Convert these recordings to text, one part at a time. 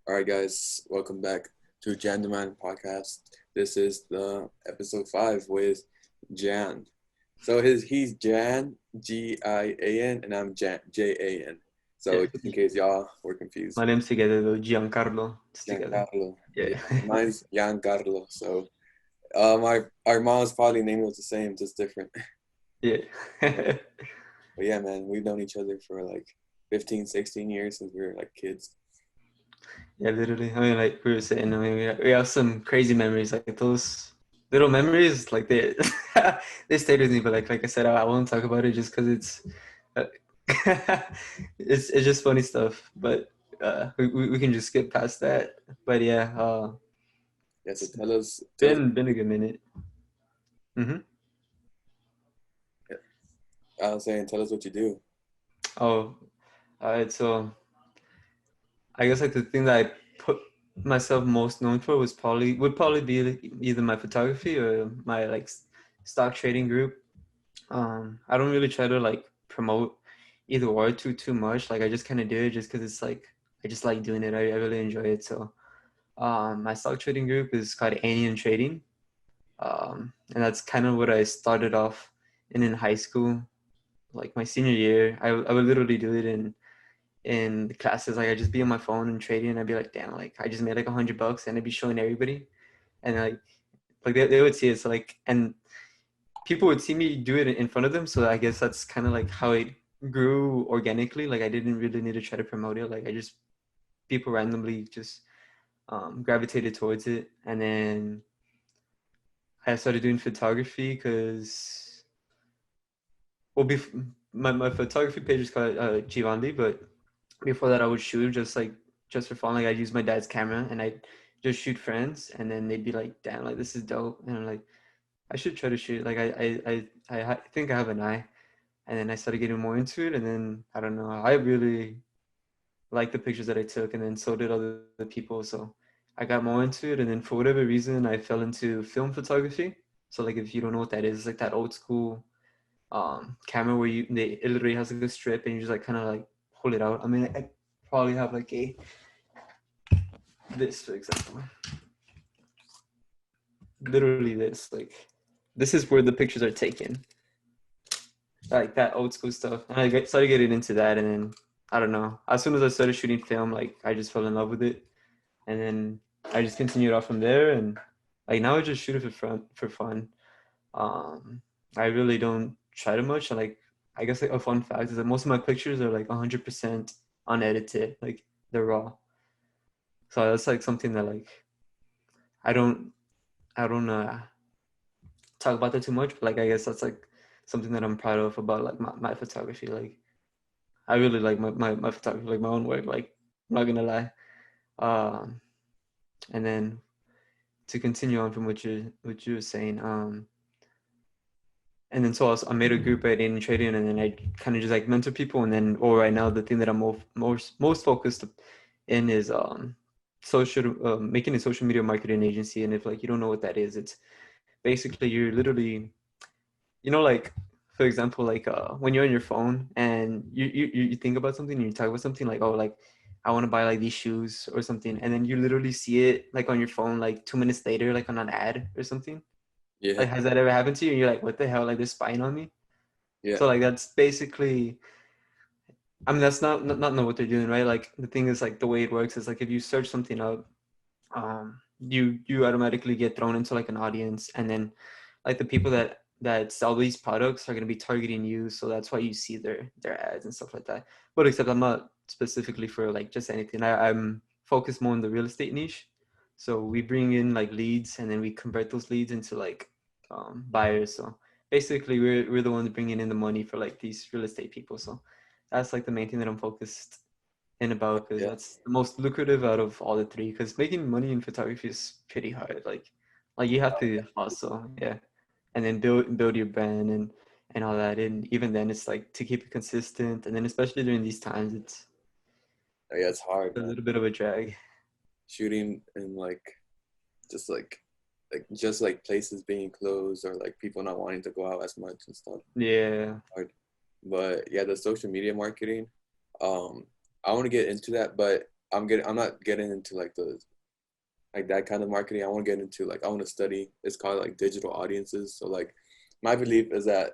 All right, guys, welcome back to JanTheMan podcast. This is the episode 5 with Jan. So he's Jan, Gian, and I'm Jan, Jan. So Yeah, just in case y'all were confused, my name's together though, Giancarlo. It's together. Giancarlo. Yeah. Yeah, mine's Giancarlo. So our mom's probably name was the same, just different. Yeah. But yeah, man, we've known each other for like 15, 16 years since we were like kids. Yeah, literally. I mean, like we were saying, I mean, we have some crazy memories, like those little memories, like they they stayed with me. But like I said, I won't talk about it just because uh, it's just funny stuff. But we can just skip past that. But yeah, Yeah, so it's tell us. been a good minute. Mm-hmm. Yeah, I was saying, tell us what you do. Oh, all right. So I guess like the thing that I put myself most known for would probably be like either my photography or my like stock trading group. I don't really try to like promote either or too much. Like I just kind of do it just because it's like I just like doing it. I really enjoy it. So my stock trading group is called Anion Trading, and that's kind of what I started off in high school. Like my senior year, I would literally do it in the classes. Like I'd just be on my phone and trading, and I'd be like, damn, like I just made like $100, and I'd be showing everybody, and like they would see it. So like, and people would see me do it in front of them. So I guess that's kind of like how it grew organically. Like I didn't really need to try to promote it. Like I just people randomly just gravitated towards it, and then I started doing photography because well, my photography page is called Giovanni, but before that I would shoot just for fun. Like I'd use my dad's camera and I'd just shoot friends, and then they'd be like, "Damn, like this is dope," and I'm like, "I should try to shoot." Like I think I have an eye, and then I started getting more into it, and then I don't know, I really liked the pictures that I took, and then so did other people. So I got more into it, and then for whatever reason, I fell into film photography. So like if you don't know what that is, it's like that old school camera where it literally has like a strip and you just like kind of like pull it out. I mean, I probably have like a this for example, literally this like this is where the pictures are taken, like that old school stuff. And started getting into that, and then I don't know. As soon as I started shooting film, like I just fell in love with it, and then I just continued off from there. And like now I just shoot it for fun. Um, I really don't try too much. And like I guess like a fun fact is that most of my pictures are like 100% unedited, like they're raw. So that's like something that like I don't I don't talk about that too much, but like I guess that's like something that I'm proud of about like my photography. Like I really like my photography, like my own work. Like I'm not gonna lie. Um, and then to continue on from what you were saying, and then so I made a group at Aiden Trading, and then I kind of just like mentor people, and then right now the thing that I'm most focused in is social making a social media marketing agency. And if like you don't know what that is, it's basically you're literally, like for example, like when you're on your phone and you think about something and you talk about something like, oh, like I want to buy like these shoes or something, and then you literally see it like on your phone like 2 minutes later, like on an ad or something. Yeah, Like has that ever happened to you? And you're like, what the hell, like they're spying on me. yeah, So like that's basically, I mean, that's not know what they're doing, right? Like the thing is, like the way it works is like if you search something up, you automatically get thrown into like an audience, and then like the people that sell these products are going to be targeting you, so that's why you see their ads and stuff like that. But except I'm not specifically for like just anything. I'm focused more on the real estate niche. So we bring in like leads, and then we convert those leads into like buyers. So basically we're the ones bringing in the money for like these real estate people. So that's like the main thing that I'm focused in about, because yeah, that's the most lucrative out of all the three. Because making money in photography is pretty hard. Like you have to hustle, yeah, and then build your brand and all that. And even then, it's like to keep it consistent. And then especially during these times, it's yeah. It's hard, a man. little bit of a drag. Shooting in just just like places being closed or like people not wanting to go out as much and stuff. Yeah. Hard. But yeah, the social media marketing. Um, I want to get into that, but I'm not getting into like the like that kind of marketing. I want to get into like I want to study. It's called like digital audiences. So like my belief is that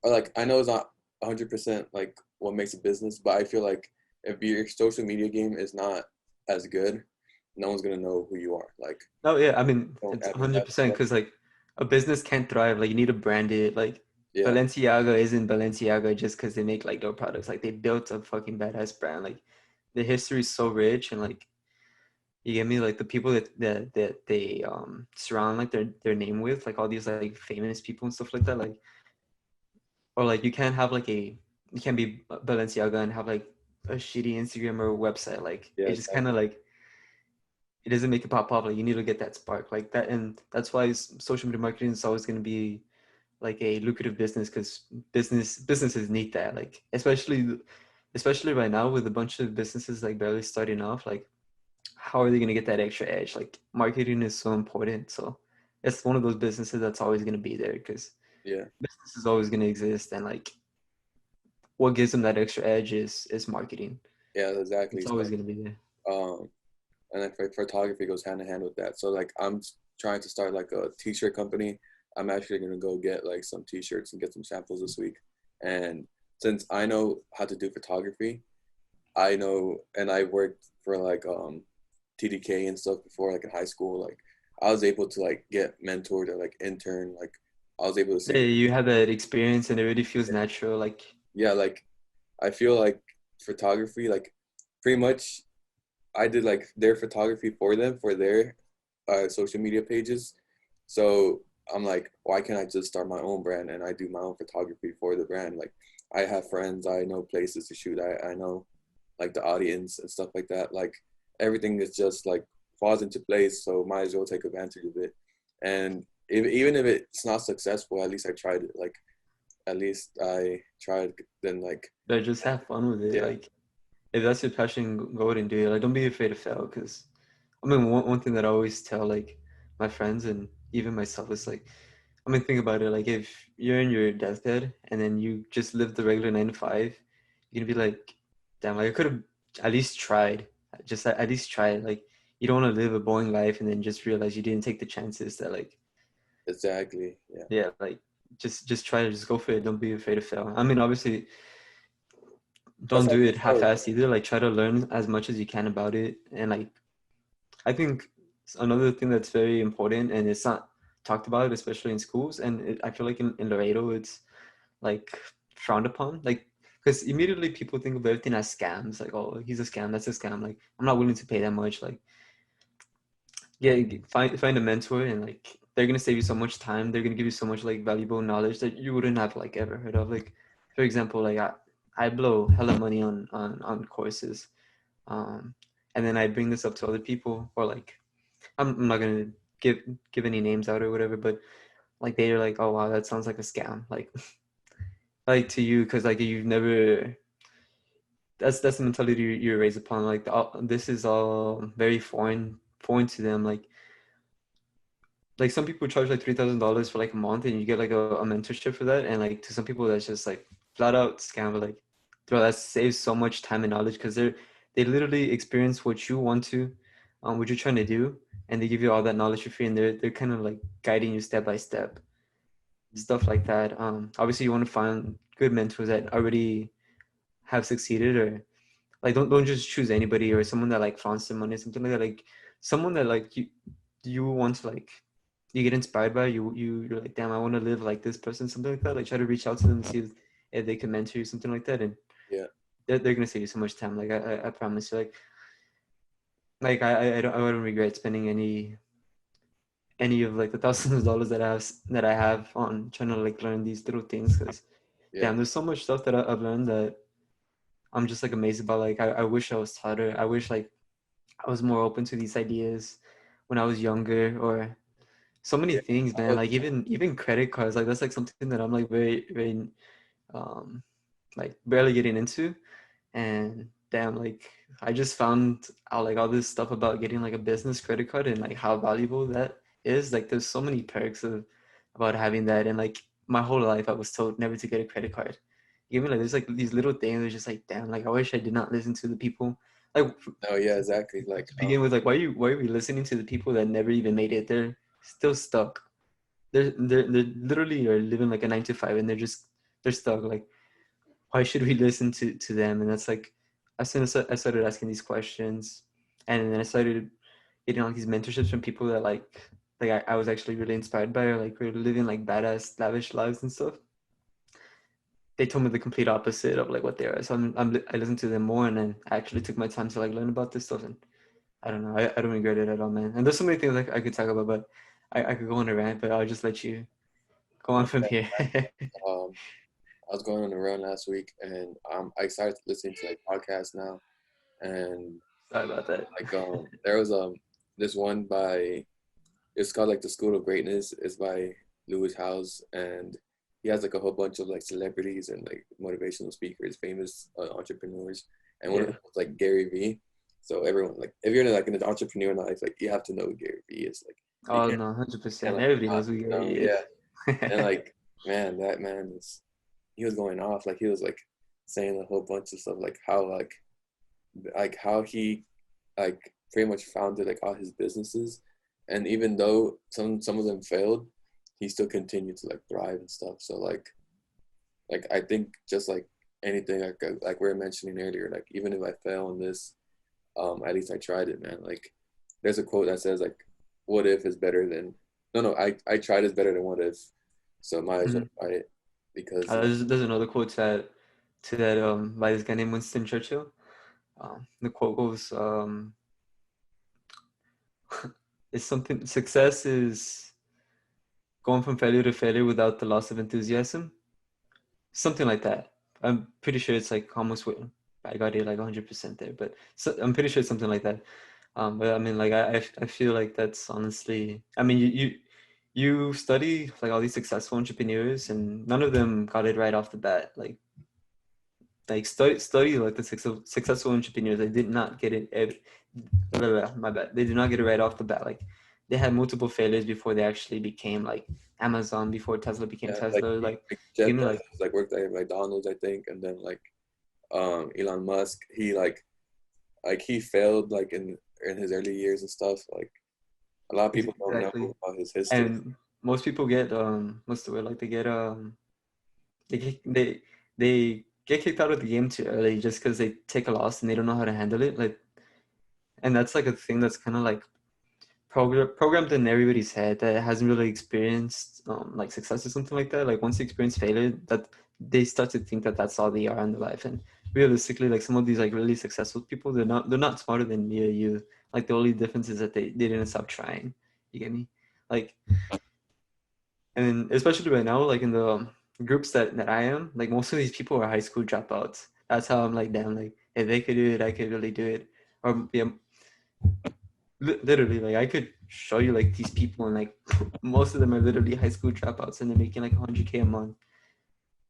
or like I know it's not 100% like what makes a business, but I feel like if your social media game is not as good, no one's gonna know who you are. Like Oh yeah, I mean don't it's advertise 100% stuff. because like a business can't thrive. Like you need to brand it. Like Yeah, Balenciaga isn't Balenciaga just because they make like their products. Like they built a fucking badass brand. Like the history is so rich and like you get me, like the people that they surround like their name with, like all these like famous people and stuff like that. Like or like you can't have like a you can't be Balenciaga and have like a shitty Instagram or website. Like yeah, it just kind of exactly. like it doesn't make it pop up. Like you need to get that spark like that, and that's why social media marketing is always going to be like a lucrative business because businesses need that. Like especially right now with a bunch of businesses like barely starting off. Like how are they going to get that extra edge? Like marketing is so important. So it's one of those businesses that's always going to be there because Yeah, business is always going to exist, and like what gives them that extra edge is marketing. yeah, exactly. It's So always going to be there. um, and then for photography goes hand in hand with that. So like I'm trying to start like a t-shirt company. I'm actually gonna go get like some t-shirts and get some samples this week. And since I know how to do photography, I know, and I worked for like TDK and stuff before, like in high school. Like I was able to like get mentored or like intern. Like I was able to see Yeah, the you have that experience and it really feels natural. Like yeah. Like I feel like photography, like pretty much I did like their photography for them for their social media pages. So I'm like, why can't I just start my own brand and I do my own photography for the brand? Like I have friends, I know places to shoot, I know like the audience and stuff like that. Like everything is just like falls into place. So might as well take advantage of it. And even if it's not successful, at least I tried it. Like at least I tried. Then like but just have fun with it. yeah, Like if that's your passion, go ahead and do it. Like don't be afraid to fail because I mean one thing that I always tell like my friends and even myself is like I mean think about it, like if you're in your deathbed and then you just live the regular 9 to 5, you're gonna be like, damn, like I could have at least tried. Just at least try it. Like you don't want to live a boring life and then just realize you didn't take the chances that like exactly. Yeah, yeah, like just try to just go for it. Don't be afraid to fail. I mean obviously that's don't how do you it grow. half-assed either. Like try to learn as much as you can about it. And like I think another thing that's very important and it's not talked about, especially in schools, and I feel like in Laredo it's like frowned upon. Like because immediately people think of everything as scams. Like oh he's a scam, that's a scam. Like I'm not willing to pay that much. Like yeah, find a mentor and like they're gonna save you so much time. They're gonna give you so much like valuable knowledge that you wouldn't have like ever heard of. Like for example, like I blow hella money on courses, um, and then I bring this up to other people or like I'm not gonna give give any names out or whatever, but like they're like, oh wow, that sounds like a scam, like like to you because like you've never that's the mentality you're raised upon. Like this is all very foreign to them. Like some people charge like $3,000 for like a month and you get like a mentorship for that, and like to some people that's just like flat out scam. But like bro, that saves so much time and knowledge because they literally experience what you want to what you're trying to do, and they give you all that knowledge for free, and they're kind of like guiding you step by step, stuff like that. Obviously you want to find good mentors that already have succeeded, or like don't just choose anybody or someone that like flaunts their money or something like that. Like someone that like you want to like you get inspired by, you're like, damn, I want to live like this person, something like that. Like try to reach out to them and see if they can mentor you, something like that, and Yeah, they're gonna save you so much time. Like I promise you. Like I wouldn't regret spending any of like the thousands of dollars that I have on trying to like learn these little things because yeah, damn, there's so much stuff that I've learned that I'm just like amazed about. Like I wish I was taught. I wish like I was more open to these ideas when I was younger, or so many yeah. things, I man. was, Like even credit cards, like that's like something that I'm like very um like barely getting into. And damn, like I just found out like all this stuff about getting like a business credit card and like how valuable that is. Like there's so many perks of about having that, and like my whole life I was told never to get a credit card. You get me? Like there's like these little things. It's just like damn, like I wish I did not listen to the people Like Oh yeah, exactly. Like to begin with, like why are we listening to the people that never even made it? They're still stuck. They're literally are living like a 9 to 5, and they're stuck. Like, why should we listen to them? And that's like, as soon as I started asking these questions, and then I started getting all these mentorships from people that like I was actually really inspired by, or like we're living like badass lavish lives and stuff. They told me the complete opposite of like what they are. So I listened to them more, and then I actually took my time to like learn about this stuff. And I don't know, I don't regret it at all, man. And there's so many things like I could talk about, but I could go on a rant, but I'll just let you go on from here. um, I was going on a run last week, and I started listening to like podcasts now, and Sorry about that. like there was this one by, it's called like The School of Greatness. It's by Lewis Howes, and he has like a whole bunch of like celebrities and like motivational speakers, famous entrepreneurs, and one of Yeah. them was like Gary Vee. So everyone, like, if you're like an entrepreneur life, like you have to know who Gary Vee is. Like you Oh can't, no, can't 100%. like Everybody not knows who know. Gary Yeah, and is. like man, that man is, he was going off. Like he was like saying a whole bunch of stuff, like how he like pretty much founded like all his businesses, and even though some of them failed, he still continued to like thrive and stuff. So like I think just like anything, like we were mentioning earlier, like even if I fail on this, at least I tried it, man. Like there's a quote that says like, what if is better than, no, I tried is better than what if, so might as well Mhm. try it, because There's another quote to that by this guy named Winston Churchill. The quote goes, "It's something. Success is going from failure to failure without the loss of enthusiasm." Something like that. I'm pretty sure it's like almost. I got it like 100% there, but I'm pretty sure it's something like that. But I mean, like I feel like that's honestly. I mean, you study like all these successful entrepreneurs, and none of them got it right off the bat. Like study like the successful entrepreneurs. They did not get it. My bad. They did not get it right off the bat. Like they had multiple failures before they actually became like Amazon, before Tesla became yeah, like, Tesla. Like Jeff you know, like Bezos like worked at McDonald's, I think, and then like Elon Musk, like he failed like in his early years and stuff. Like a lot of people don't know exactly. about his history. And most people get what's the word, like they get they get kicked out of the game too early just because they take a loss and they don't know how to handle it. Like, and that's like a thing that's kind of like programmed in everybody's head that hasn't really experienced like success or something like that. Like once they experience failure, that they start to think that that's all they are in their life. And realistically, like some of these like really successful people, they're not smarter than me or you. Like the only difference is that they didn't stop trying. You get me? Like, and especially right now, like in the groups that I am, like most of these people are high school dropouts. That's how I'm like, damn, like if they could do it, I could really do it. Or yeah, literally, like I could show you like these people, and like most of them are literally high school dropouts, and they're making like 100K a month,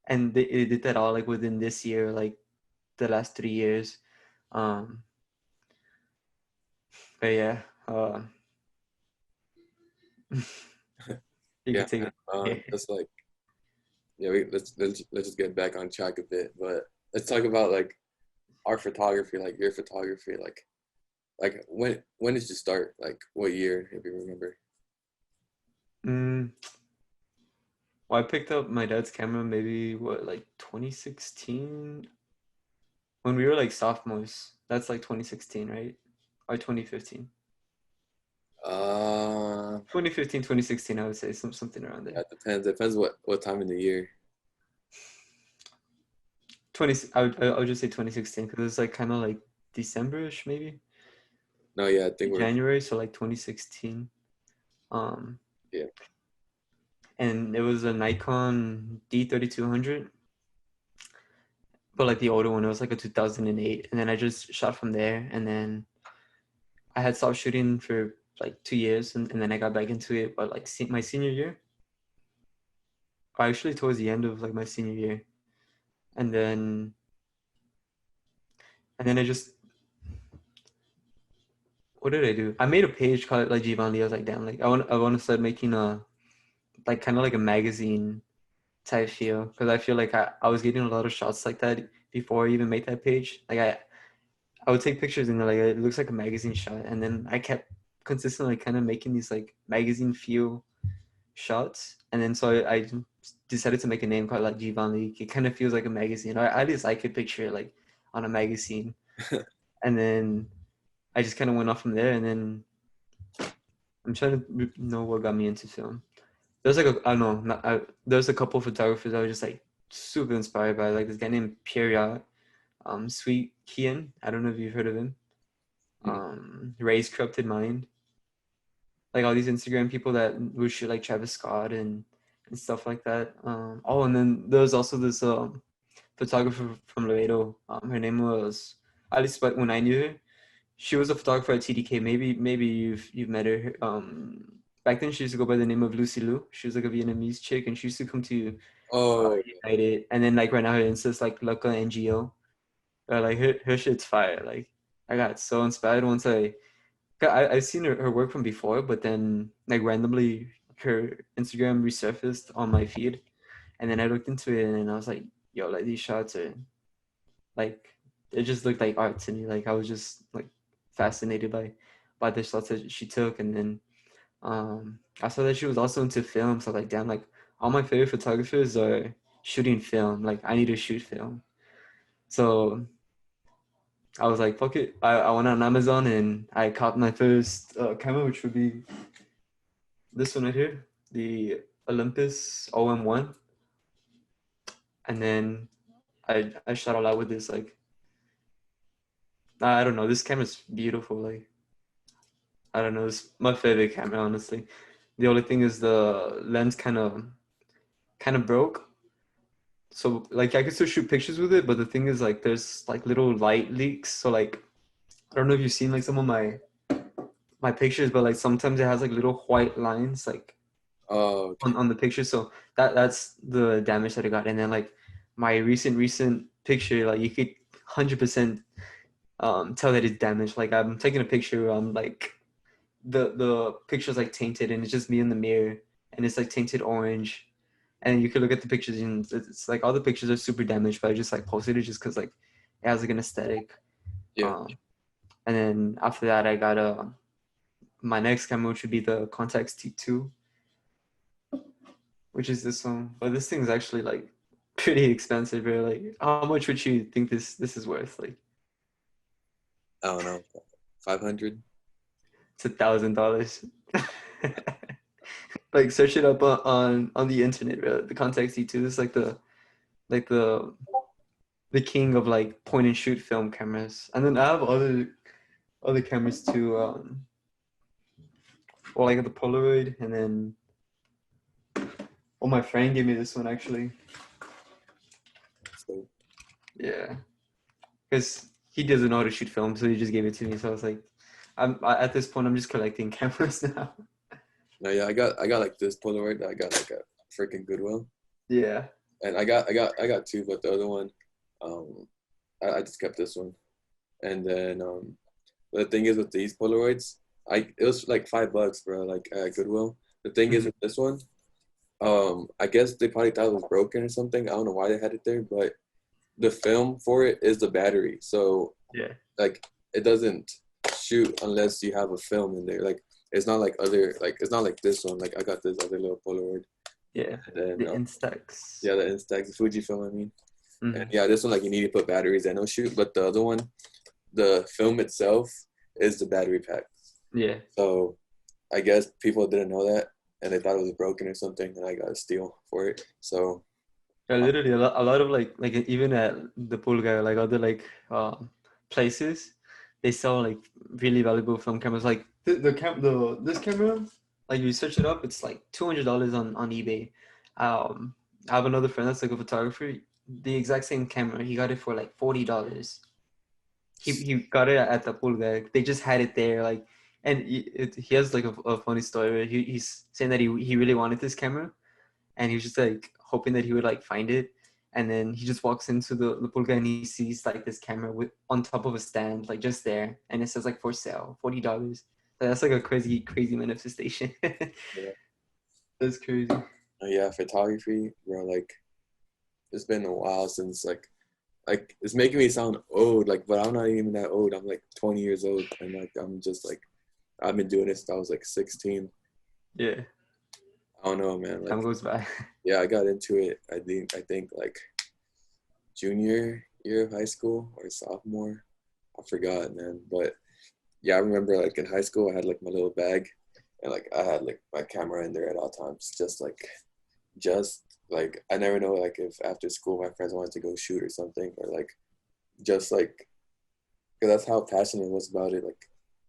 and they did that all like within this year, like the last 3 years. Um, but yeah, you Yeah, could take man. it. Yeah. Just like, yeah, let's just get back on track a bit, but let's talk about like our photography, like your photography, like when did you start? Like what year, if you remember? Mm, well, I picked up my dad's camera maybe what like 2016 when we were like sophomores. That's like 2016, right? Or 2015. Uh, 2015, 2016, I would say something around there. that depends. Depends what time in the year. 20, I would just say 2016 because it was like kind of like December-ish maybe, No, yeah, I think we're, January, so like 2016. Um, yeah. and it was a Nikon D3200, but like the older one, it was like a 2008. And then I just shot from there, and then I had stopped shooting for like 2 years, and then I got back into it, but like my senior year, or actually towards the end of like my senior year, and then I just, what did I do? I made a page called like Giovanni. I was like, damn, like I want to start making a like kind of like a magazine type feel, because I feel like I was getting a lot of shots like that before I even made that page. Like I would take pictures and like it looks like a magazine shot, and then I kept consistently kind of making these like magazine feel shots, and then so I decided to make a name called like Giovanni. It kind of feels like a magazine, or at least I could picture it like on a magazine, and then I just kind of went off from there, and then I'm trying to know what got me into film. There's like I don't know, there's a couple of photographers I was just like super inspired by, like this guy named Pierre Sweet Kian. I don't know if you've heard of him. Mm. Ray's Corrupted Mind, like all these Instagram people that would shoot like Travis Scott and stuff like that. Oh, and then there was also this photographer from Laredo. Her name was, at least when I knew her, she was a photographer at TDK. Maybe you've met her. Back then she used to go by the name of Lucy Liu. She was like a Vietnamese chick, and she used to come to Oh, United. And then like right now her Insta's like Luca NGO. Like her shit's fire. Like I got so inspired once I've seen her work from before, but then like randomly her Instagram resurfaced on my feed, and then I looked into it and I was like, yo, like these shots are like, it just looked like art to me. Like I was just like fascinated by the shots that she took, and then I saw that she was also into film. So like, damn, like all my favorite photographers are shooting film. Like I need to shoot film. So I was like, fuck it. I went on Amazon and I caught my first camera, which would be this one right here, the Olympus OM1. And then I shot a lot with this. Like, I don't know. This camera's beautiful. Like, I don't know. It's my favorite camera, honestly. The only thing is the lens kind of broke. So like I could still shoot pictures with it, but the thing is like there's like little light leaks. So like I don't know if you've seen like some of my pictures, but like sometimes it has like little white lines like oh, okay. on the picture. So that's the damage that I got. And then like my recent picture, like you could 100% tell that it's damaged. Like I'm taking a picture, like the picture's like tainted and it's just me in the mirror and it's like tainted orange. And you could look at the pictures and it's like all the pictures are super damaged, but I just like posted it just because like it has like an aesthetic. Yeah. Um, and then after that, I got my next camera, which would be the Contax T2, which is this one. But this thing's actually like pretty expensive, bro. Like, how much would you think this is worth? Like, I don't know. 500. it's $1,000. Like, search it up on the internet, bro. The Contax T2 is like like the king of like point and shoot film cameras. And then I have other cameras too. Or like the Polaroid, and then my friend gave me this one actually. So Yeah, because he doesn't know how to shoot film, so he just gave it to me. So I was like, at this point, I'm just collecting cameras now. no, yeah, I got like this Polaroid that I got like a freaking Goodwill, Yeah. and I got two, but the other one, um, I just kept this one, and then the thing is with these Polaroids, it was like $5, bro, like at Goodwill. The thing is Mhm. with this one, I guess they probably thought it was broken or something. I don't know why they had it there, but the film for it is the battery. So Yeah. like it doesn't shoot unless you have a film in there. Like it's not like other like it's not like this one. Like I got this other little Polaroid, Yeah. and then The Instax. yeah, the Instax, the Fujifilm. I mean, and Mm-hmm. yeah, this one like you need to put batteries and it'll shoot. But the other one, the film itself is the battery pack. Yeah. So I guess people didn't know that and they thought it was broken or something, and I got a steal for it. So Yeah, literally a lot of like even at the pool guy, like other like places, they sell like really valuable film cameras. Like this camera, like you search it up, it's like $200 on eBay. I have another friend that's like a photographer. The exact same camera, he got it for like $40. He got it at the pool guy. They just had it there, like, and he has like a funny story. Where he's saying that he really wanted this camera and he was just like hoping that he would like find it. And then he just walks into the pulga and he sees like this camera with on top of a stand, like just there, and it says like for sale, $40. That's like a crazy manifestation. yeah, That's crazy. yeah, photography, bro. Like it's been a while since like like it's making me sound old, like, but I'm not even that old. I'm like 20 years old, and like I'm just like I've been doing this since I was like 16. Yeah, I don't know, man. time Like, goes by. yeah, I got into it. I think like junior year of high school or sophomore. I forgot, man. But yeah, I remember like in high school, I had like my little bag, and like I had like my camera in there at all times, just like I never know like if after school my friends wanted to go shoot or something, or like just like because that's how passionate I was about it. Like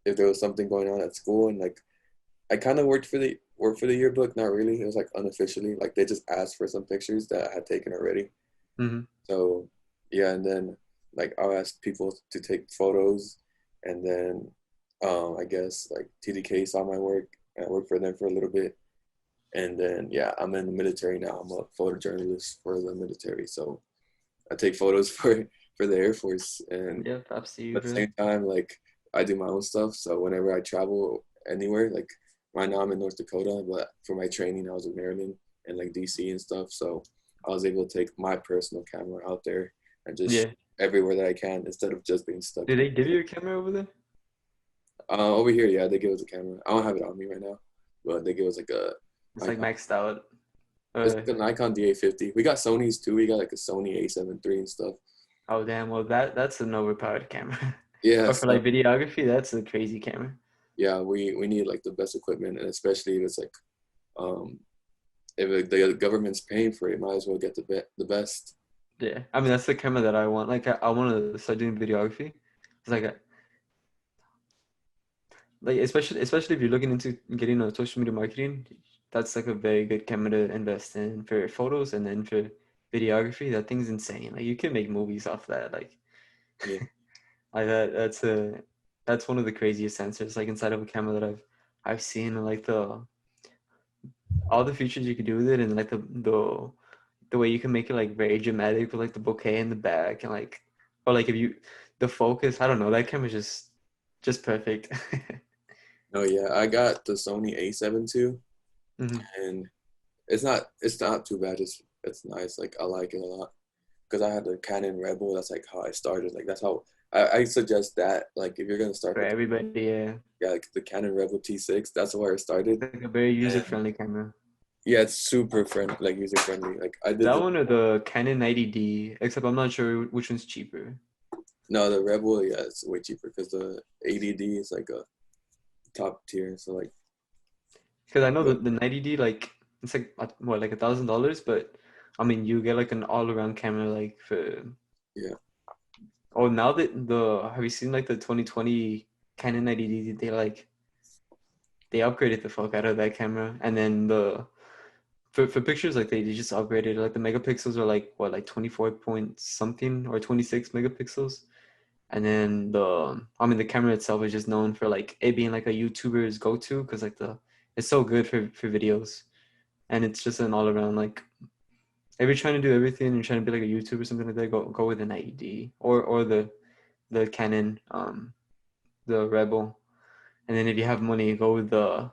if there was something going on at school, and like I kind of worked for the yearbook, not really. It was like unofficially, like they just asked for some pictures that I had taken already. Hmm. So yeah, and then like I'll ask people to take photos, and then I guess like TDK saw my work, and I worked for them for a little bit, and then yeah, I'm in the military now. I'm a photojournalist for the military, so I take photos for the Air Force, and Yeah, props to you, at the bro. same time, like I do my own stuff. So whenever I travel anywhere, like right now I'm in North Dakota, but for my training I was in Maryland and like DC and stuff. So I was able to take my personal camera out there and just shoot Yeah. everywhere that I can instead of just being stuck Did in. they give you a camera over there? Over here, yeah, they give us a camera. I don't have it on me right now, but they give us like a It's like Nikon. maxed out. It's Uh, like a Nikon D850. We got Sony's too. We got like a Sony A7 III and stuff. oh damn. Well, that's an overpowered camera. Yeah, But for so like videography, that's a crazy camera. yeah, we need like the best equipment, and especially if it's like um if the government's paying for it, might as well get the best. Yeah, I mean that's the camera that I want. Like I want to start doing videography. It's like especially if you're looking into getting on social media marketing, that's like a very good camera to invest in for photos, and then for videography, that thing's insane. Like you can make movies off that. Like Yeah, like that's one of the craziest sensors like inside of a camera that I've seen. And like the all the features you could do with it, and like the way you can make it like very dramatic with like the bouquet in the back, and like or like if you the focus, I don't know, that camera's just perfect. no, yeah, I got the Sony A7 too, Hmm. and it's not too bad. It's nice. Like I like it a lot because I had the Canon Rebel. That's like how I started. Like that's how I suggest that. Like if you're gonna start For with everybody, yeah. yeah, like the Canon Rebel T6. That's where I started. Like a very user And friendly camera. yeah, it's super friendly, like user friendly. Like I did That the one or the Canon 90D, except I'm not sure which one's cheaper. no the Rebel. Yeah, it's way cheaper because the ADD is like a top tier. So like Because I know the 90D, like it's like what, like $1,000, but I mean you get like an all around camera like for yeah. oh now that the have you seen like the 2020 Canon 90D, they upgraded the fuck out of that camera. And then the for pictures, like they just upgraded, like the megapixels are like what, like 24 point something or 26 megapixels. And then I mean the camera itself is just known for like it being like a YouTuber's go-to, because like it's so good for videos. And it's just an all around, like if you're trying to do everything and you're trying to be like a YouTuber or something like that, go with an 90D or the Canon the Rebel. And then if you have money, go with the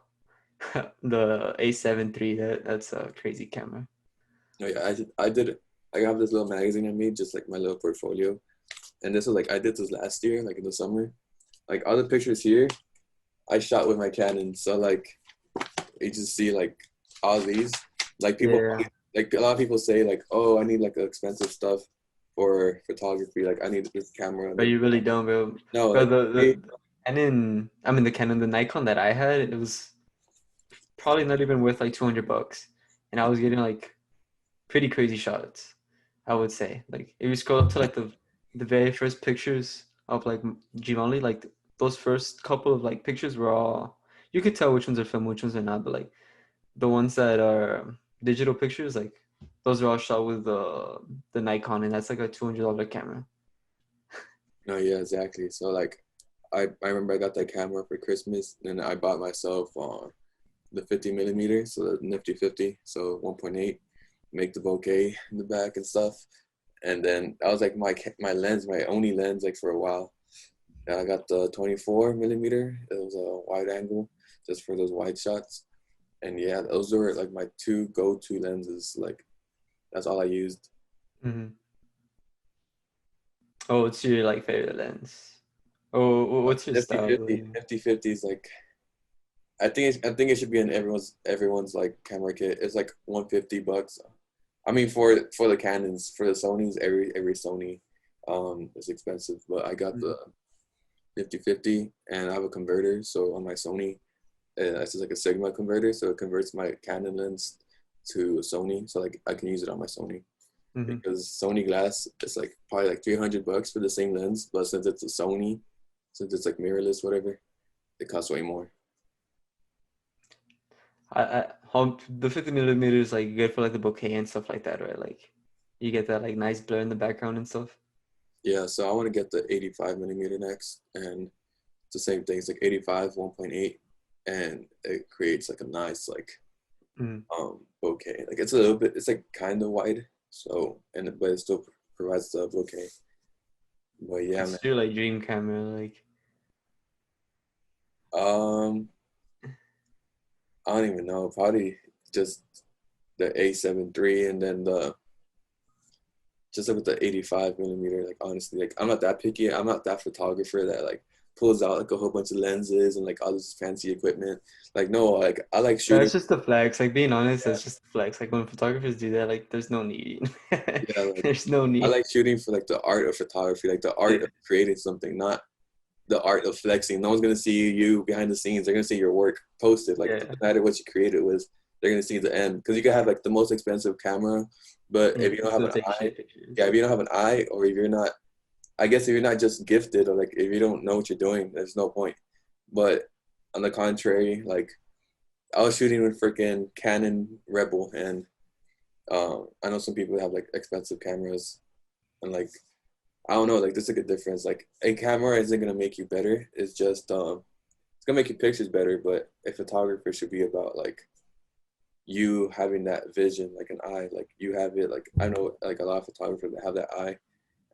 the A7 III. That's a crazy camera. No, yeah, I have this little magazine I made, just like my little portfolio. And this was like I did this last year, like in the summer. Like all the pictures here, I shot with my Canon. So like you just see like all these. Like people Yeah, like a lot of people say like, oh, I need like expensive stuff for photography. Like I need this camera. but Like you really don't, bro. no, Bro, like the Canon, I mean the Canon, the Nikon that I had, it was probably not even worth like $200, and I was getting like pretty crazy shots, I would say. Like if you scroll up to like the very first pictures of like Giancarlo, like those first couple of like pictures were all, you could tell which ones are film, which ones are not. But like the ones that are digital pictures, like those are all shot with the Nikon, and that's like a $200 camera. no, yeah, exactly. So like I remember I got that camera for Christmas, and I bought myself the 50 millimeter, so the nifty 50, so 1.8, make the bokeh in the back and stuff. And then that was like my lens, my only lens, like for a while. And I got the 24 millimeter. It was a wide angle, just for those wide shots. And yeah, those were like my two go-to lenses. Like that's all I used. Mm-hmm. Oh, what's your like favorite lens? Oh, what's your style? 50-50. 50-50 is like I think it should be in everyone's like camera kit. It's like $150. I mean for the Canons, for the Sonys, every Sony is expensive, but I got Mhm. the 50-50 and I have a converter, so on my Sony it's just like a Sigma converter, so it converts my Canon lens to Sony, so like I can use it on my Sony Mhm. because Sony glass is like probably like $300 for the same lens, but since it's a Sony, since it's like mirrorless, whatever, it costs way more. How the 50 millimeters like good for like the bokeh and stuff like that, right? Like you get that like nice blur in the background and stuff. Yeah, so I want to get the 85 millimeter next, and it's the same thing. It's like 85, 1.8, and it creates like a nice like Mm. bokeh. Like it's a little bit, it's like kind of wide, so but it still provides the bokeh. But yeah, man. What's your like dream camera? Like Um, I don't even know. Probably just the A7 III, and then the just like with the 85 millimeter. Like honestly, like I'm not that picky. I'm not that photographer that like pulls out like a whole bunch of lenses and like all this fancy equipment. Like no, like I like shooting. that's just the flex. Like being honest, that's just the flex. Like when photographers do that, like there's no need. Yeah, like There's no I need. like shooting for like the art of photography, like the art of creating something, not the art of flexing. No one's gonna see you behind the scenes. They're gonna see your work posted. Like it Yeah. doesn't matter what you created was. They're gonna see the end because you can have like the most expensive camera, but And if you you can don't have still an take eye, shit yeah, pictures. if you don't have an eye, or if you're not, I guess if you're not just gifted, or like if you don't know what you're doing, there's no point. But on the contrary, like I was shooting with freaking Canon Rebel, and I know some people have like expensive cameras, and like I don't know, like there's like a difference. Like a camera isn't gonna make you better. It's just it's gonna make your pictures better, but a photographer should be about like you having that vision, like an eye, like you have it. Like I know like a lot of photographers that have that eye,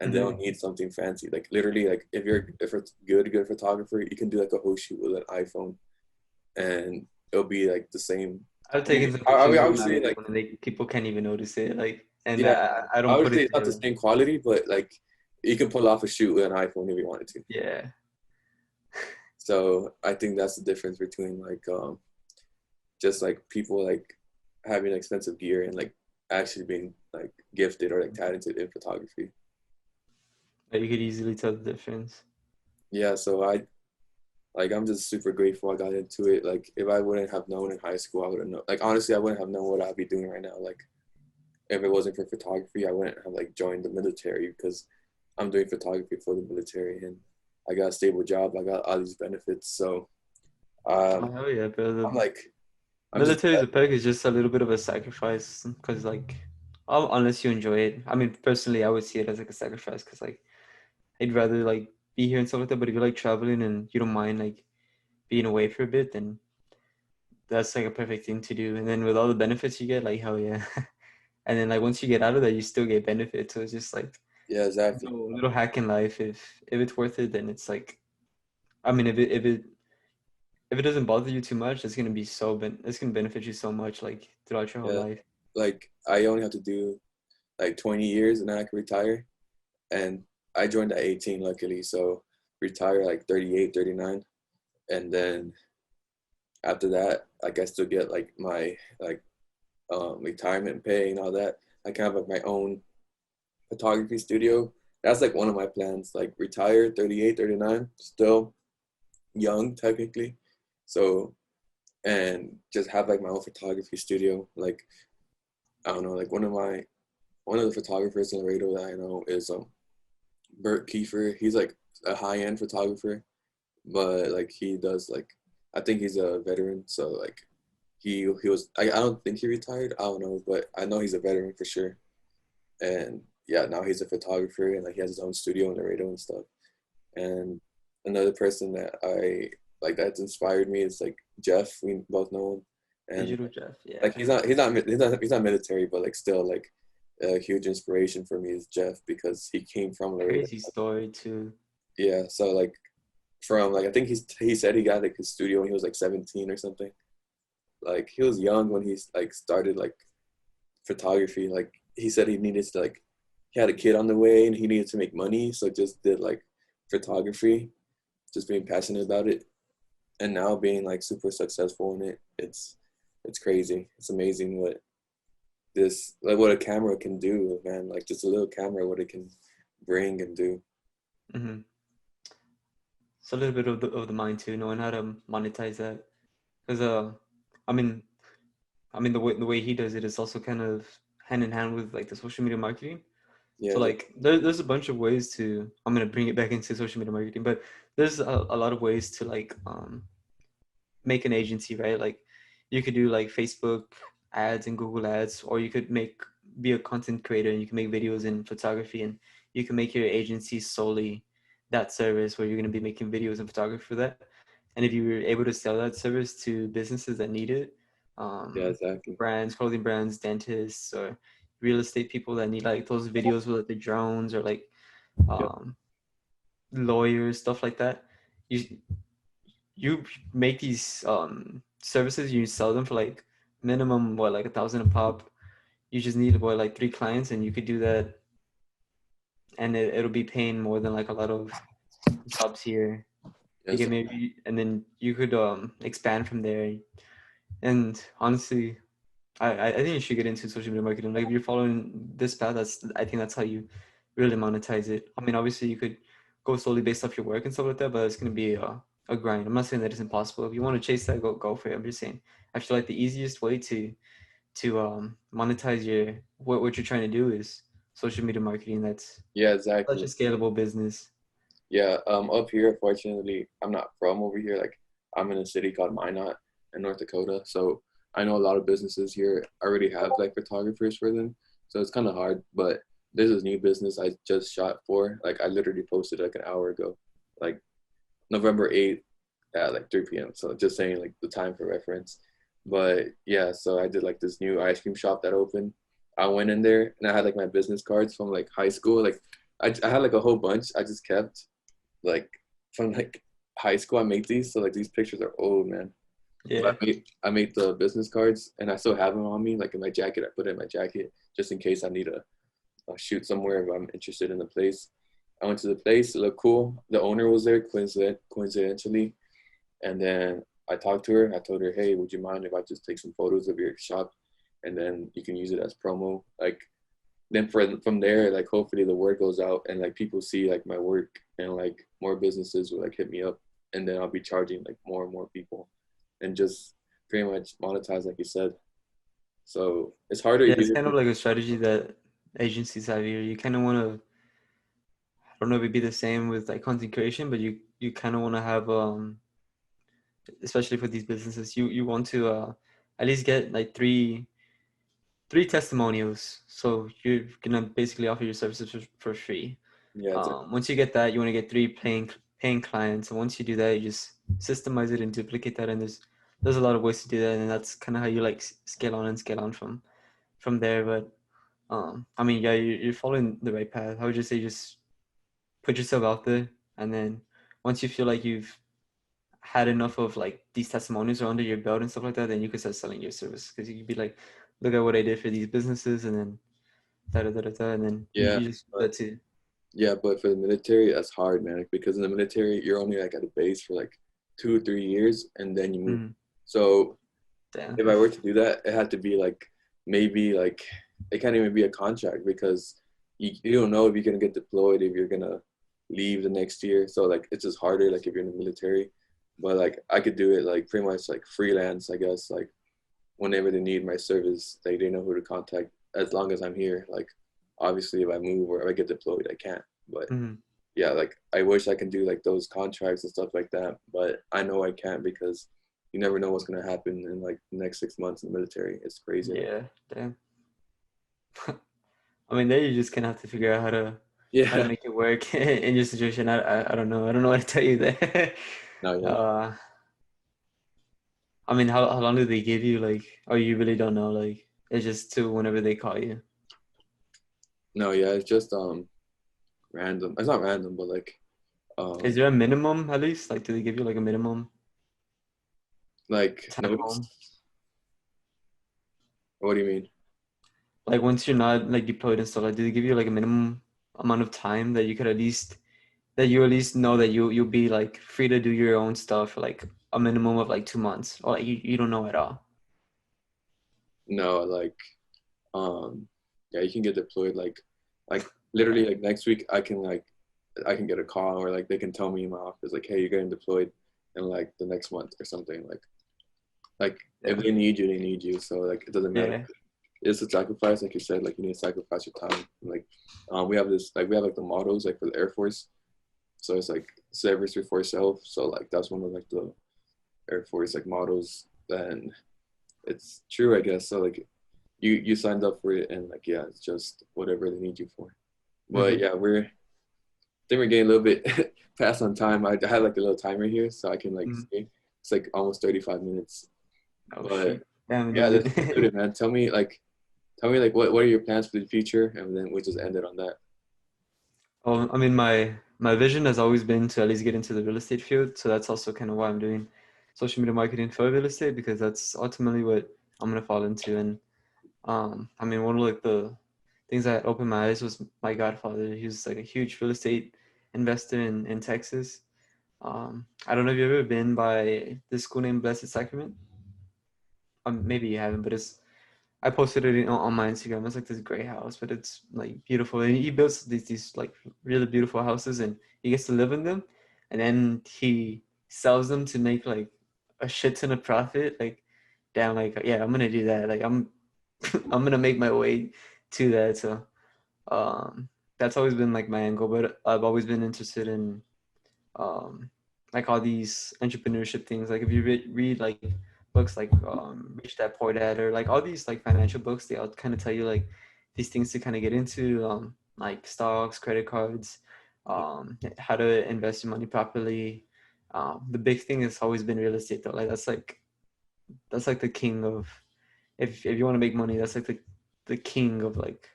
and they Hmm. don't need something fancy. Like literally, like if it's good photographer, you can do like a whole shoot with an iPhone, and it'll be like the same. I've I mean, taken some pictures with my obviously like iPhone and they people can't even notice it. Like, and yeah, I don't put obviously it it's not the through. same quality, but like you can pull off a shoot with an iPhone if you wanted to. Yeah. So I think that's the difference between like just like people like having expensive gear and like actually being like gifted or like talented in photography. Like, you could easily tell the difference. Yeah, so I'm just super grateful I got into it. Like if I wouldn't have known in high school, I wouldn't know. Like honestly, I wouldn't have known what I'd be doing right now. Like if it wasn't for photography, I wouldn't have like joined the military because I'm doing photography for the military and I got a stable job. I got all these benefits. So Oh hell yeah, bro. I'm The like I'm just military, the perk is just a little bit of a sacrifice because like, unless you enjoy it. I mean, personally, I would see it as like a sacrifice because like I'd rather like be here and stuff like that. But if you like traveling and you don't mind like being away for a bit, then that's like a perfect thing to do. And then with all the benefits you get, like hell yeah. And then like once you get out of that, you still get benefits. So it's just like yeah, exactly. little hack in life. If it's worth it, then it's like, I mean, if it doesn't bother you too much, it's gonna be it's gonna benefit you so much like throughout your whole Yeah. life. Like I only have to do like 20 years and then I can retire. And I joined at 18 luckily, so retire like 38, 39, and then after that like I still get like my like retirement pay and all that. I can have like my own photography studio. That's like one of my plans, like retire 38, 39, still young technically. So and just have like my own photography studio. Like I don't know, like one of the photographers in Laredo that I know is Bert Kiefer. He's like a high end photographer, but like he does like I think he's a veteran, so like he was I don't think he retired. I don't know, but I know he's a veteran for sure. And yeah, now he's a photographer and like he has his own studio in Laredo and stuff. And another person that I like that's inspired me is like Jeff. We both know him, and Digital Jeff, like yeah. he's not military, but like still like a huge inspiration for me is Jeff because he came from Laredo. Crazy story too. Yeah, so like from like I think he said he got like his studio when he was like 17 or something. Like he was young when he like started like photography. Like he said he needed to like he had a kid on the way and he needed to make money, so just did like photography, just being passionate about it, and now being like super successful in it. It's crazy. It's amazing what a camera can do, man. Like just a little camera, what it can bring and do. Mm-hmm. It's a little bit of the mind too, knowing how to monetize that. Because I mean, the way he does it is also kind of hand in hand with like the social media marketing. Yeah, So like there's a bunch of ways to, I'm gonna bring it back into social media marketing, but there's a lot of ways to like make an agency, right? Like you could do like Facebook ads and Google ads, or you could be a content creator and you can make videos in photography, and you can make your agency solely that service where you're going to be making videos and photography for that. And if you were able to sell that service to businesses that need it, yeah, exactly. brands, clothing brands, dentists, or real estate people that need like those videos with like, the drones, or like Yep. um, lawyers, stuff like that. You make these services, you sell them for like minimum what, like 1,000 a pop. You just need what, like 3 clients, and you could do that, and it'll be paying more than like a lot of jobs here. You Yes. can maybe, and then you could expand from there. And honestly, I think you should get into social media marketing. Like if you're following this path, I think that's how you really monetize it. I mean, obviously you could go solely based off your work and stuff like that, but it's gonna be a grind. I'm not saying that it's impossible. If you want to chase that, go for it. I'm just saying I feel like the easiest way to monetize your what you're trying to do is social media marketing. That's Yeah, such a exactly. scalable business. Yeah, up here, fortunately, I'm not from over here. Like, I'm in a city called Minot in North Dakota. So I know a lot of businesses here already have like photographers for them. So it's kind of hard. But this is new business I just shot for. Like, I literally posted like an hour ago, like November 8th at like 3 p.m. So just saying like the time for reference. But yeah, so I did like this new ice cream shop that opened. I went in there and I had like my business cards from like high school. Like, I had like a whole bunch I just kept like from like high school. I made these, so like these pictures are old, man. Yeah. But I made the business cards, and I still have them on me, like in my jacket. I put it in my jacket just in case I need a shoot somewhere if I'm interested in the place. I went to the place. It looked cool. The owner was there coincidentally, and then I talked to her. I told her, "Hey, would you mind if I just take some photos of your shop, and then you can use it as promo?" Like then from there, like hopefully the word goes out and like people see like my work, and like more businesses will like hit me up, and then I'll be charging like more and more people, and just pretty much monetize like you said. So it's harder Yeah, if it's you kind of like a strategy that agencies have here. You kind of want to, I don't know if it'd be the same with like content creation, but you kind of want to have especially for these businesses, you want to at least get like three testimonials. So you're gonna basically offer your services for free. yeah, it's Once you get that, you want to get three paying clients. And once you do that, you just systemize it and duplicate that. And there's a lot of ways to do that, and that's kind of how you like scale on and scale on from there. But I mean, yeah, you're following the right path. I would just say just put yourself out there, and then once you feel like you've had enough of like these testimonials are under your belt and stuff like that, then you could start selling your service, because you could be like, look at what I did for these businesses, and then da da da da da, and then yeah, you just do but that too. yeah, but for the military, that's hard, man. Because in the military, you're only like at a base for like 2 or 3 years, and then you move. Mm, So damn. if I were to do that, it had to be like maybe like it can't even be a contract because you don't know if you're gonna get deployed, if you're gonna leave the next year. So like it's just harder like if you're in the military. But like I could do it like pretty much like freelance, I guess, like whenever they need my service, they know who to contact as long as I'm here. Like obviously if I move or if I get deployed, I can't. But Mm, yeah, like I wish I can do like those contracts and stuff like that, but I know I can't because you never know what's gonna happen in like the next 6 months in the military. It's crazy. yeah, damn. I mean, there you just kind of have to figure out how to Yeah. make it work in your situation. I don't know. I don't know what to tell you there. No, yeah. uh, I mean, how long do they give you? Like, or you really don't know? Like, it's just to whenever they call you. No, yeah. It's just random. It's not random, but Is um there a minimum at least? Like, do they give you like a minimum like time notice. home? What do you mean? like once you're not like deployed and stuff, like do they give you like a minimum amount of time that you could at least know that you'll be like free to do your own stuff for like a minimum of like 2 months, or like, you don't know at all? No, like yeah, you can get deployed like literally like next week I can get a call or like they can tell me in my office like, hey, you're getting deployed in like the next month or something. Like if Yeah. they need you, they need you. So like it doesn't matter. Yeah. It's a sacrifice, like you said, like you need to sacrifice your time. Like we have like the mottos like for the Air Force. So it's like service before self. So like that's one of like the Air Force like mottos. Then it's true, I guess. So like you signed up for it and like yeah, it's just whatever they need you for. But Mm-hmm. yeah, I think we're getting a little bit past on time. I had like a little timer here so I can like Mm-hmm. see. It's like almost 35 minutes. Oh But shoot. Damn, yeah, doing let's do it. it, man. Tell me like what are your plans for the future, and then we'll just end it on that. I mean, my vision has always been to at least get into the real estate field. So that's also kind of why I'm doing social media marketing for real estate, because that's ultimately what I'm gonna fall into. And I mean, one of like the things that opened my eyes was my godfather. He was like a huge real estate investor in Texas. I don't know if you've ever been by this school named Blessed Sacrament. Maybe you haven't, but it's I posted it on my Instagram. It's like this gray house, but it's like beautiful. And he builds these like really beautiful houses, and he gets to live in them, and then he sells them to make like a shit ton of profit. Like, damn, like yeah, I'm gonna do that. Like I'm gonna make my way to that. So that's always been like my angle. But I've always been interested in um, like all these entrepreneurship things. Like if you read like books like Rich Dad Poor Dad, or like all these like financial books, they all kind of tell you like these things to kind of get into, like stocks, credit cards, how to invest your money properly. The big thing has always been real estate though. Like that's like the king of, if you want to make money, that's like the king of like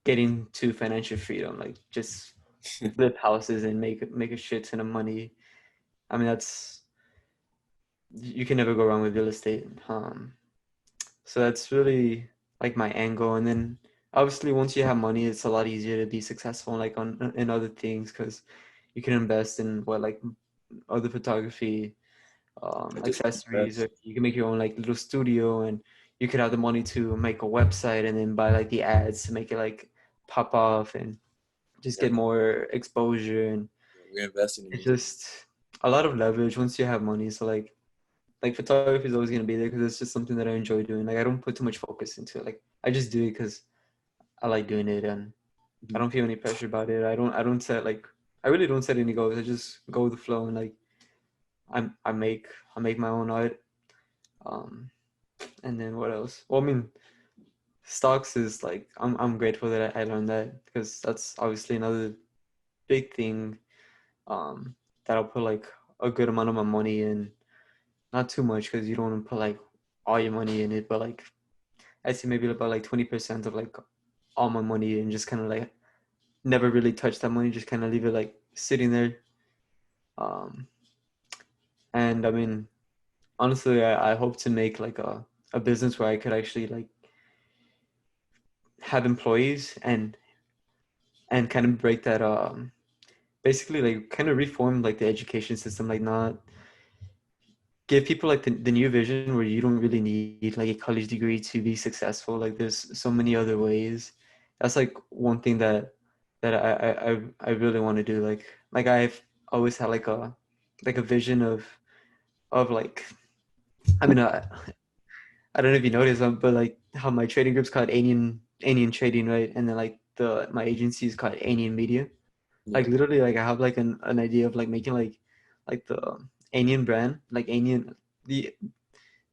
getting to financial freedom. Like just flip houses and make a shit ton of money. I mean, that's, you can never go wrong with real estate. So that's really like my angle. And then obviously once you have money, it's a lot easier to be successful like on in other things, because you can invest in what like other photography I just accessories, invest. or you can make your own like little studio, and you could have the money to make a website and then buy like the ads to make it like pop off and just Yeah, get more exposure. And we're investing in it's these. just a lot of leverage once you have money. So like photography is always going to be there because it's just something that I enjoy doing. Like I don't put too much focus into it. Like I just do it because I like doing it, and I Mhm. don't feel any pressure about it. I don't set like, I really don't set any goals. I just go with the flow, and like I make my own art. Um, and then what else? Well, I mean, stocks is like, I'm grateful that I learned that, because that's obviously another big thing. Um, that I'll put like a good amount of my money in, not too much because you don't want to put like all your money in it, but like I see maybe about like 20% of like all my money, and just kind of like never really touch that money, just kind of leave it like sitting there. Um, and I mean, honestly, I hope to make like a business where I could actually like have employees, and kind of break that, basically like kind of reform like the education system, like not give people like the new vision where you don't really need like a college degree to be successful. Like there's so many other ways. That's like one thing that I really want to do. Like I've always had like a vision of like, I mean, I don't know if you noticed, but like how my trading group's called Anian Trading, right? And then like the my agency is called Anian Media. Yeah. Like literally, like I have like an idea of like making like the Anian brand, like Anian, the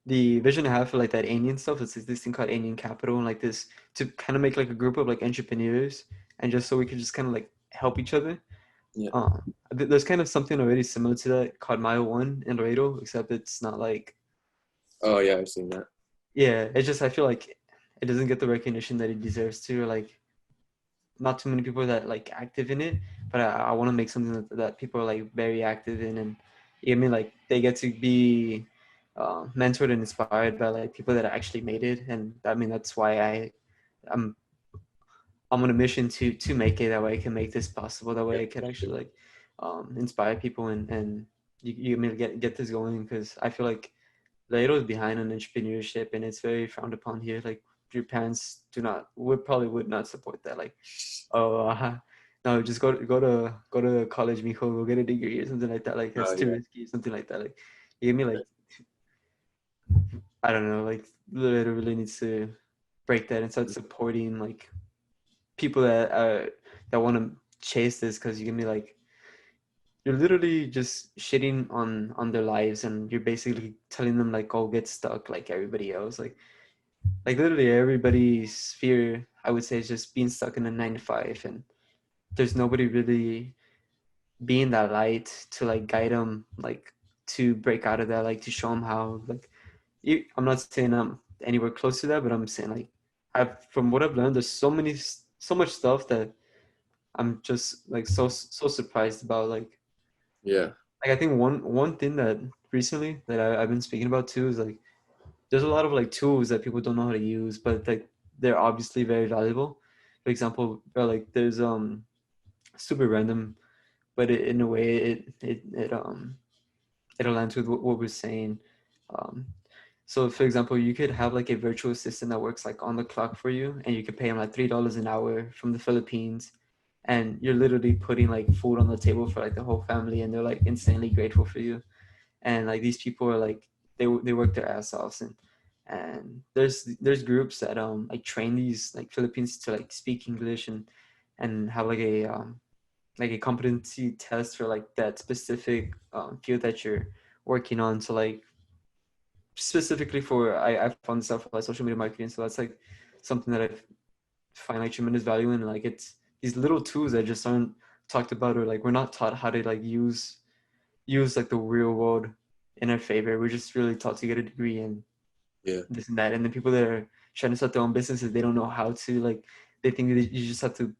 the vision I have for like that Anian stuff is this thing called Anian Capital, and like this, to kind of make like a group of like entrepreneurs, and just so we could just kind of like help each other. Yeah. There's kind of something already similar to that called Mile One in Laredo, except it's not like, Oh yeah, I've seen that. yeah, it's just I feel like it doesn't get the recognition that it deserves to. Like not too many people that like active in it, but I want to make something that people are like very active in, and I mean like they get to be mentored and inspired by like people that actually made it. And I mean that's why I'm I'm on a mission to make it. That way I can make this possible. That way I could actually like inspire people and you may get this going, because I feel like Laredo is behind on entrepreneurship and it's very frowned upon here. Like your parents would not support that. Like, oh, no, just go to college, mijo, go get a degree or something like that. Like that's too Yeah. risky, something like that. Like you give me like, I don't know, like Laredo really needs to break that and start supporting like people that want to chase this, because you give me like, you're literally just shitting on their lives and you're basically telling them like, oh, get stuck like everybody else. Like literally everybody's fear, I would say, is just being stuck in a 9 to 5, and there's nobody really being that light to like guide them, like to break out of that, like to show them how. Like I'm not saying I'm anywhere close to that, but I'm saying like, from what I've learned, there's so much stuff that I'm just like so surprised about. Yeah. Like I think one thing that recently that I've been speaking about too is like, there's a lot of like tools that people don't know how to use, but like they're obviously very valuable. For example, like there's super random, but in a way it aligns with what we're saying. Um, so for example, you could have like a virtual assistant that works like on the clock for you, and you could pay them like $3 an hour from the Philippines, and you're literally putting like food on the table for like the whole family, and they're like insanely grateful for you. And like these people are like, they work their ass off, and there's groups that like train these like Philippines to like speak English and have like a competency test for like that specific field that you're working on. So like specifically for I found this out for like social media marketing. So that's like something that I find like tremendous value in. Like it's these little tools that just aren't talked about, or like we're not taught how to like use like the real world in our favor. We're just really taught to get a degree and Yeah. this and that. And the people that are trying to start their own businesses, they don't know how to. Like they think that you just have to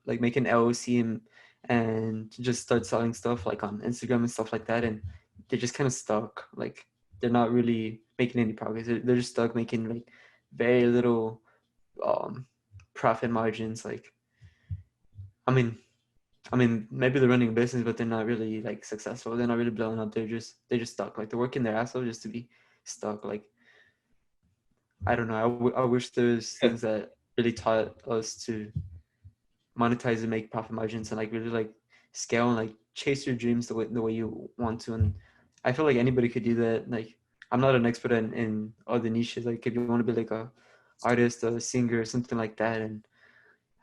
like make an LLC and just start selling stuff like on Instagram and stuff like that. And they're just kind of stuck. Like they're not really making any progress. They're just stuck making like very little um, profit margins. Like I mean, maybe they're running a business, but they're not really like successful. They're not really blowing up. They're just stuck. Like they're working their ass off just to be stuck. Like I don't know. I wish there's things that really taught us to monetize and make profit margins and like really like scale and like chase your dreams the way you want to. And I feel like anybody could do that. Like I'm not an expert in other niches. Like if you want to be like a artist or a singer or something like that, and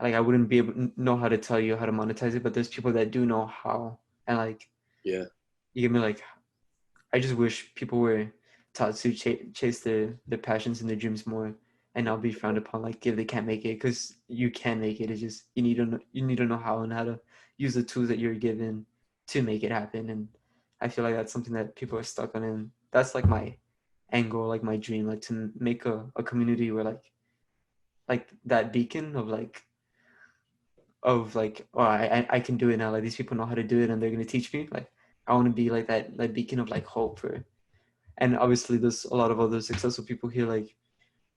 like I wouldn't be able to know how to tell you how to monetize it, but there's people that do know how. And like Yeah. you give me like, I just wish people were taught to chase their passions and their dreams more, and not be frowned upon like if they can't make it, because you can make it. It's just you need to know how and how to use the tools that you're given to make it happen. And I feel like that's something that people are stuck on, and that's like my end goal, like my dream, like to make a community where like that beacon of like, oh, I can do it now. Like these people know how to do it and they're gonna teach me. Like I want to be like that beacon of like hope for. And obviously there's a lot of other successful people here, like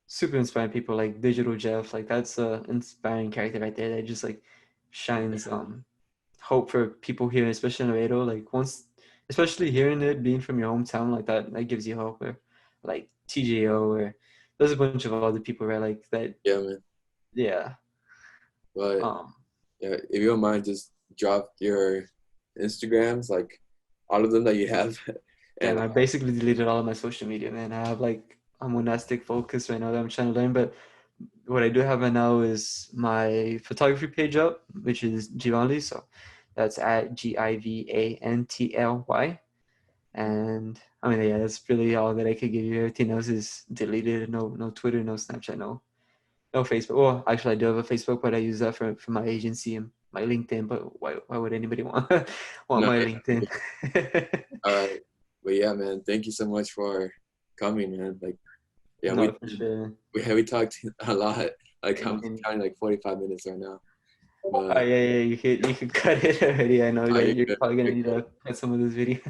super inspiring people like Digital Jeff. Like that's a inspiring character right there that just like shines hope for people here, especially in Laredo. Like once, especially hearing it being from your hometown, like that gives you hope. Or like TJO, or there's a bunch of other people, right? Like that. Yeah, man. Yeah. But yeah, if you don't mind, just drop your Instagrams, like all of them that you have. And Damn, I basically deleted all of my social media, man. I have like a monastic focus right now that I'm trying to learn, but what I do have right now is my photography page up, which is Giovanli. So that's at GIVANTLY. And I mean, yeah, that's really all that I could give you. Everything else is deleted. No Twitter, no Snapchat, no Facebook. Well, actually, I do have a Facebook, but I use that for my agency and my LinkedIn. But why would anybody want no, my yeah. LinkedIn? All right. But yeah, man, thank you so much for coming, man. Like, yeah, No, for sure. we talked a lot. Like I'm And counting like 45 minutes right now. oh But yeah, you could cut it already. I know that you're you're good. probably gonna You're need good. to cut some of this video.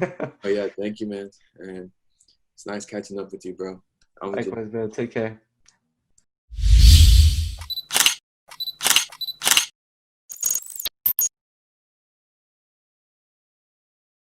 But yeah, thank you, man. And it's nice catching up with you, bro. I'm gonna just Likewise, bro. Take care.